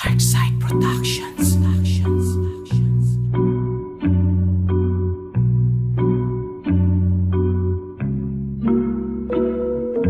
Darkside Productions.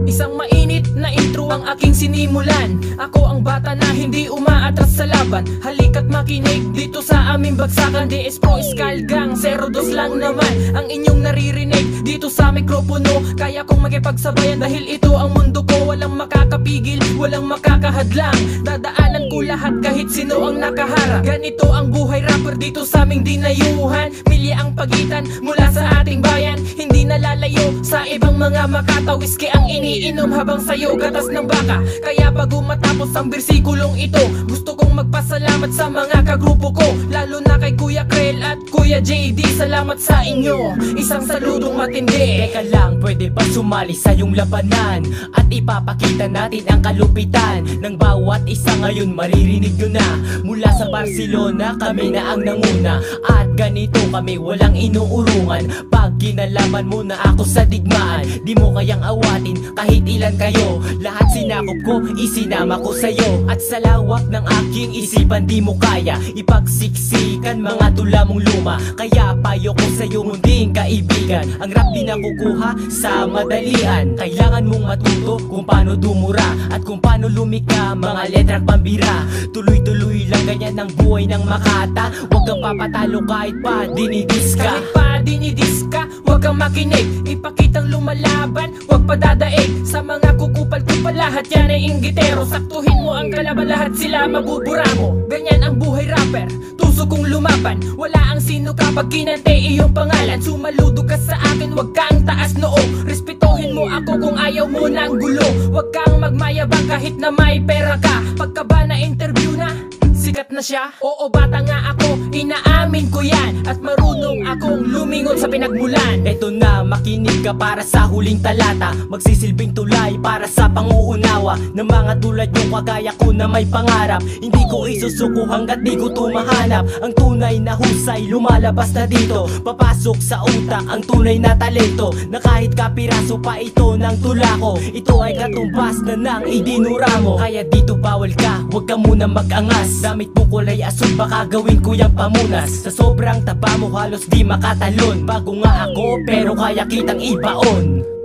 Isang mainit na intro ang aking sinimulan. Ako ang bata na hindi umaatras sa laban. Halika't makinig dito sa aming bagsakan. DS Pro Iskalgang 02 lang naman ang inyong naririnig dito sa mikropono. Kaya kong makipagsabayan dahil ito ang mundo ko. Walang makakapigil, walang makakahadlang. Dadaanan ko lahat kahit sino ang nakaharap. Ganito ang buhay rapper dito sa aming dinayuhan. Milya ang pagitan mula sa ating bayan. Hindi nalalayo sa ibang mga makataw. Iski ang iniinom habang sayo gatas ng baka. Kaya bago matapos ang bersikulong ito, gusto kong magpasalamat sa mga kagrupo ko, lalo na kay Kuya Krell at Kuya JD. Salamat sa inyo, isang saludong matindi. Teka lang, pwede ba sumali sa iyong labanan? At ipapakita natin ang kalupitan ng bawat isa ngayon, maririnig nyo na. Mula sa Barcelona, kami na ang nanguna. At ganito kami, walang inuurungan. Pag kinalaman mo na ako sa digmaan, di mo kayang awatin kahit ilan kayo. Lahat sinakop ko, isinama ko sa'yo. At sa lawak ng aking isipan, di mo kaya ipagsiksikan mga tula mong luma. Kaya payo ko sa'yo, munding kaibigan, ang rap di nakukuha sa madalian. Kailangan mong matuto kung paano dumura at kung paano lumika, mga letrang pambira. Tuloy-tuloy lang ganyan ang buhay ng Makata. Huwag kang papatalo kahit pa dinidis ka. Kahit pa dinidis ka, huwag kang makinig. Ipakitang lumalaban, huwag padadaig. Sa mga kukupal-kupal, lahat yan ay inggitero. Saktuhin mo ang kalaban, lahat sila mabubura mo. Ganyan ang buhay rapper, tuso kong lumaban. Wala ang sino kapag kinante iyong pangalan. Sumaludo ka sa akin, huwag kang taas noo. Respetuhin mo ako kung ayaw mo ng gulo. Huwag kang magmayabang kahit na may pera ka. Pagka ba na interview na, sikat na siya? Oo, bata nga ako, inaamin ko yan. At marunong akong lumingon sa pinagmulan. Eto na, makinig ka para sa huling talata. Magsisilbing tulay para sa panguunawa ng mga tulad yung kagaya ko na may pangarap. Hindi ko isusuko hanggat di ko tumahanap. Ang tunay na husay, lumalabas na dito. Papasok sa utak ang tunay na talento, na kahit kapiraso pa ito ng tula ko, ito ay katumbas na nang idinura mo. Kaya dito bawal ka, huwag ka muna mag-angas. Damit mo kulay asul, baka gawin ko yung pamunas. Sa sobrang taba mo halos di makatalon. Bago nga ako pero kaya kitang ibaon.